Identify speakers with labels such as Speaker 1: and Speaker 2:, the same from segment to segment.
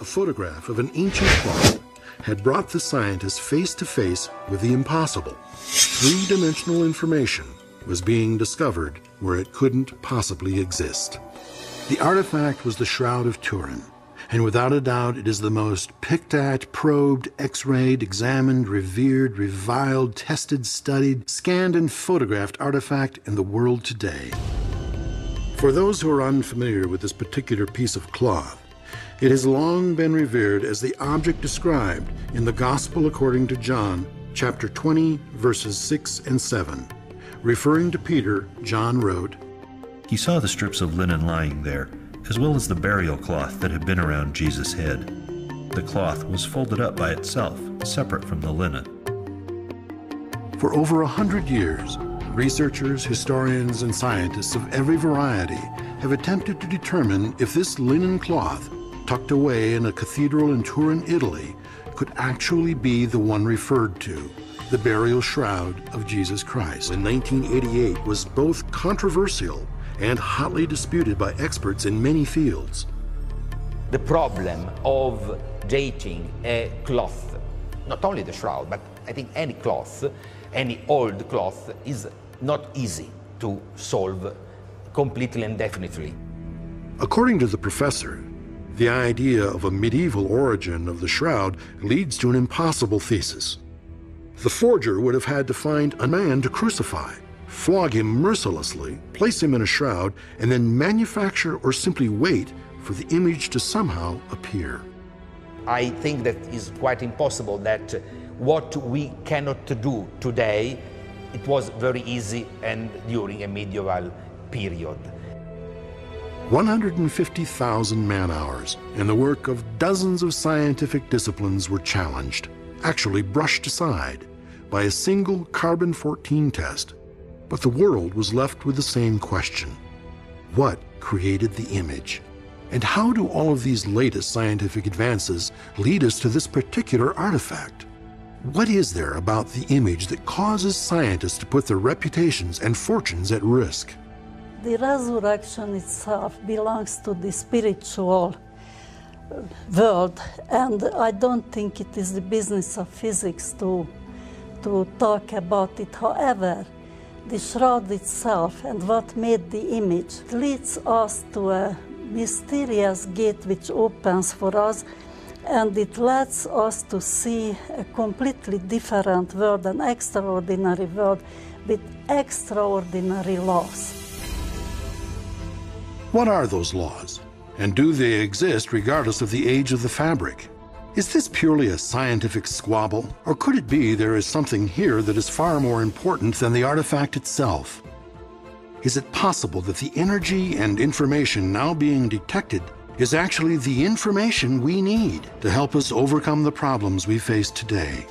Speaker 1: a photograph of an ancient cloth had brought the scientists face to face with the impossible. Three-dimensional information was being discovered where it couldn't possibly exist. The artifact was the Shroud of Turin, and without a doubt it is the most picked at, probed, x-rayed, examined, revered, reviled, tested, studied, scanned, and photographed artifact in the world today. For those who are unfamiliar with this particular piece of cloth, it has long been revered as the object described in the Gospel according to John, chapter 20, verses 6 and 7. Referring to Peter, John wrote,
Speaker 2: "He saw the strips of linen lying there, as well as the burial cloth that had been around Jesus' head. The cloth was folded up by itself, separate from the linen."
Speaker 1: For over 100 years, researchers, historians, and scientists of every variety have attempted to determine if this linen cloth, tucked away in a cathedral in Turin, Italy, could actually be the one referred to, the burial shroud of Jesus Christ. In 1988 was both controversial and hotly disputed by experts in many fields.
Speaker 3: The problem of dating a cloth, not only the shroud, but I think any cloth, any old cloth, is not easy to solve completely and definitely.
Speaker 1: According to the professor, the idea of a medieval origin of the shroud leads to an impossible thesis. The forger would have had to find a man to crucify, flog him mercilessly, place him in a shroud, and then manufacture or simply wait for the image to somehow appear.
Speaker 3: I think that is quite impossible, that what we cannot do today, it was very easy and during a medieval period.
Speaker 1: 150,000 man-hours and the work of dozens of scientific disciplines were challenged, actually brushed aside, by a single carbon-14 test. But the world was left with the same question. What created the image? And how do all of these latest scientific advances lead us to this particular artifact? What is there about the image that causes scientists to put their reputations and fortunes at risk?
Speaker 4: The resurrection itself belongs to the spiritual world, and I don't think it is the business of physics to talk about it. However, the shroud itself and what made the image leads us to a mysterious gate which opens for us, and it lets us to see a completely different world, an extraordinary world with extraordinary laws.
Speaker 1: What are those laws? And do they exist regardless of the age of the fabric? Is this purely a scientific squabble, or could it be there is something here that is far more important than the artifact itself? Is it possible that the energy and information now being detected is actually the information we need to help us overcome the problems we face today?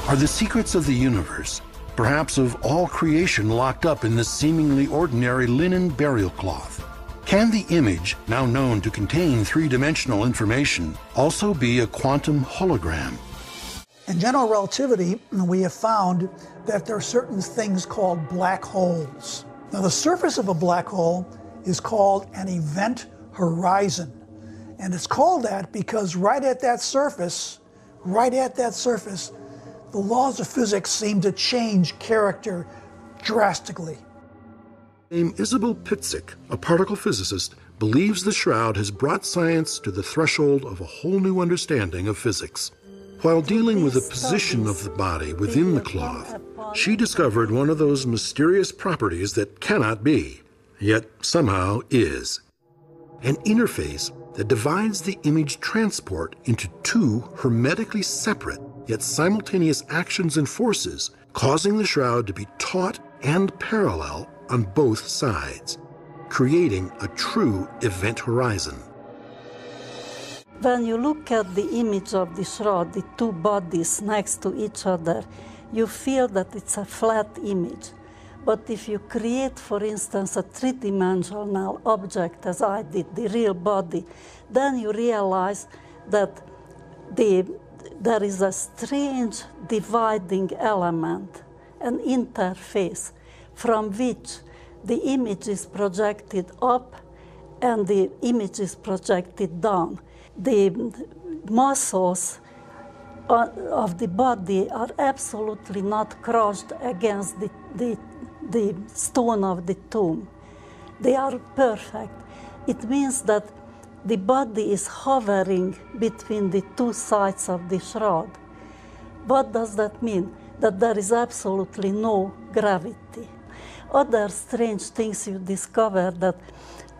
Speaker 1: Are the secrets of the universe, perhaps of all creation, locked up in this seemingly ordinary linen burial cloth? Can the image, now known to contain three-dimensional information, also be a quantum hologram?
Speaker 5: In general relativity, we have found that there are certain things called black holes. Now, the surface of a black hole is called an event horizon. And it's called that because right at that surface, the laws of physics seem to change character drastically.
Speaker 1: Isabel Pitzik, a particle physicist, believes the shroud has brought science to the threshold of a whole new understanding of physics. While dealing with the position of the body within the cloth, she discovered one of those mysterious properties that cannot be, yet somehow is. An interface that divides the image transport into two hermetically separate yet simultaneous actions and forces, causing the shroud to be taut and parallel on both sides, creating a true event horizon.
Speaker 4: When you look at the image of the shroud, the two bodies next to each other, you feel that it's a flat image. But if you create, for instance, a three-dimensional object, as I did, the real body, then you realize that there is a strange dividing element, an interface, from which the image is projected up and the image is projected down. The muscles of the body are absolutely not crushed against the stone of the tomb. They are perfect. It means that the body is hovering between the two sides of the shroud. What does that mean? That there is absolutely no gravity. Other strange things you discover that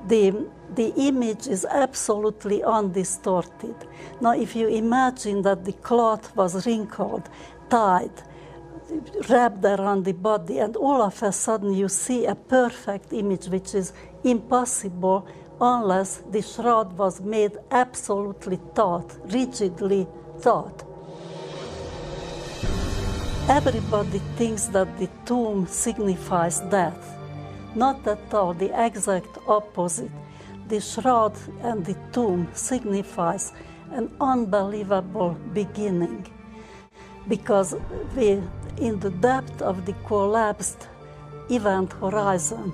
Speaker 4: the image is absolutely undistorted. Now, if you imagine that the cloth was wrinkled, tied, wrapped around the body, and all of a sudden you see a perfect image, which is impossible unless the shroud was made absolutely taut, rigidly taut. Everybody thinks that the tomb signifies death. Not at all, the exact opposite. The shroud and the tomb signifies an unbelievable beginning, because in the depth of the collapsed event horizon,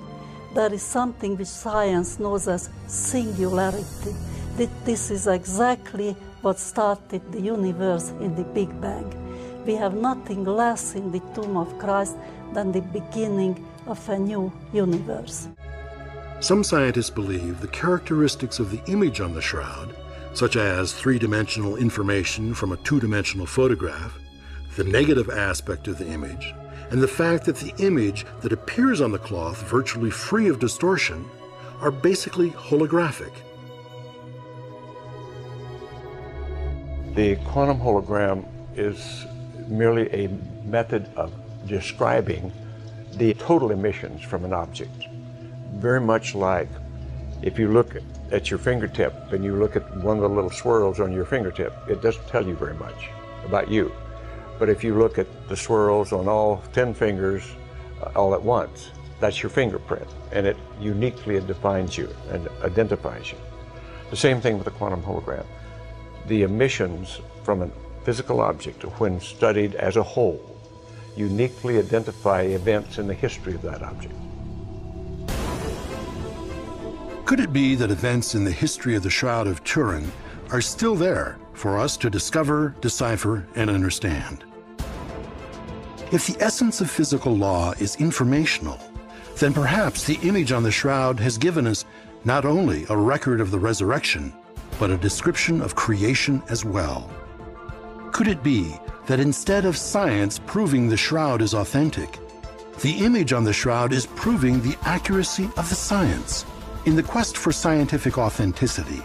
Speaker 4: there is something which science knows as singularity. This is exactly what started the universe in the Big Bang. We have nothing less in the tomb of Christ than the beginning of a new universe.
Speaker 1: Some scientists believe the characteristics of the image on the shroud, such as three-dimensional information from a two-dimensional photograph, the negative aspect of the image, and the fact that the image that appears on the cloth virtually free of distortion, are basically holographic.
Speaker 6: The quantum hologram is merely a method of describing the total emissions from an object. Very much like if you look at your fingertip and you look at one of the little swirls on your fingertip, it doesn't tell you very much about you. But if you look at the swirls on all 10 fingers all at once, that's your fingerprint, and it uniquely defines you and identifies you. The same thing with the quantum hologram. The emissions from a physical object, when studied as a whole, uniquely identify events in the history of that object.
Speaker 1: Could it be that events in the history of the Shroud of Turin are still there for us to discover, decipher, and understand? If the essence of physical law is informational, then perhaps the image on the shroud has given us not only a record of the resurrection, but a description of creation as well. Could it be that instead of science proving the shroud is authentic, the image on the shroud is proving the accuracy of the science? In the quest for scientific authenticity,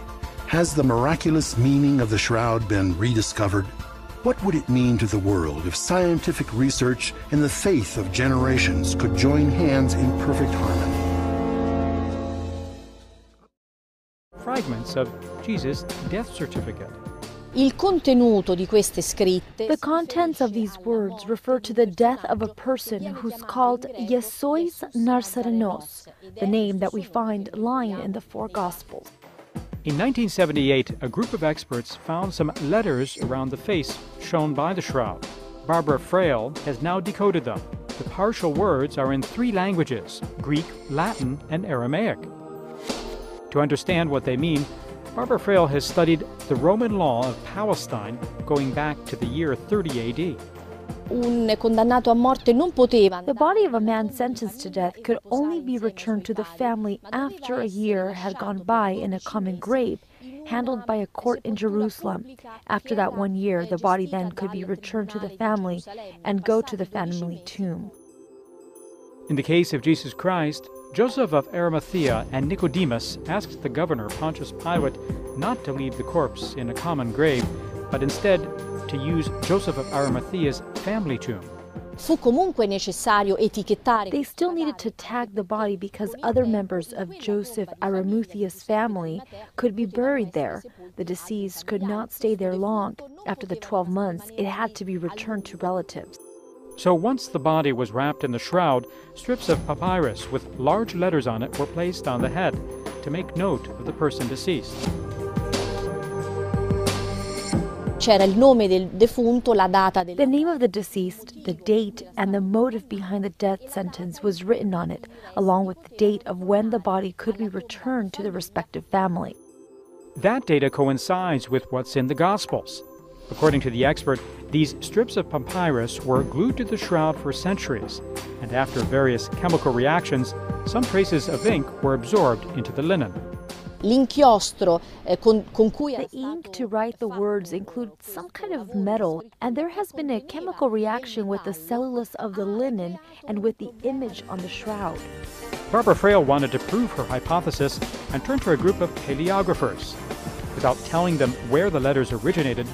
Speaker 1: has the miraculous meaning of the shroud been rediscovered? What would it mean to the world if scientific research and the faith of generations could join hands in perfect harmony?
Speaker 7: Fragments of Jesus' death certificate.
Speaker 8: Il contenuto di queste scritte.
Speaker 9: The contents of these words refer to the death of a person who's called Yesois Narsarenos, the name that we find lying in the four Gospels.
Speaker 7: In 1978, a group of experts found some letters around the face shown by the shroud. Barbara Frail has now decoded them. The partial words are in 3 languages: Greek, Latin, and Aramaic. To understand what they mean, Barbara Frail has studied the Roman law of Palestine going back to the year 30 AD.
Speaker 8: Un condannato a morte non poteva.
Speaker 9: The body of a man sentenced to death could only be returned to the family after a year had gone by in a common grave, handled by a court in Jerusalem. After that 1 year, the body then could be returned to the family and go to the family tomb.
Speaker 7: In the case of Jesus Christ, Joseph of Arimathea and Nicodemus asked the governor Pontius Pilate not to leave the corpse in a common grave, but instead to use Joseph of Arimathea's family tomb.
Speaker 8: Fu comunque necessario etichettare.
Speaker 9: They still needed to tag the body because other members of Joseph Arimathea's family could be buried there. The deceased could not stay there long. After the 12 months, it had to be returned to relatives.
Speaker 7: So once the body was wrapped in the shroud, strips of papyrus with large letters on it were placed on the head to make note of the person deceased.
Speaker 8: c'era il nome del defunto, la data del...
Speaker 9: The name of the deceased, the date, and the motive behind the death sentence was written on it, along with the date of when the body could be returned to the respective family.
Speaker 7: That data coincides with what's in the Gospels. According to the expert, these strips of papyrus were glued to the shroud for centuries, and after various chemical reactions, some traces of ink were absorbed into the linen.
Speaker 8: L'inchiostro con cui
Speaker 9: The ink to write the words include some kind of metal, and there has been a chemical reaction with the cellulose of the linen and with the image on the shroud.
Speaker 7: Barbara Frail wanted to prove her hypothesis and turned to a group of paleographers. Without telling them where the letters originated,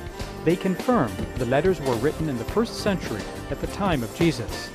Speaker 7: they confirmed the letters were written in the 1st century at the time of Jesus.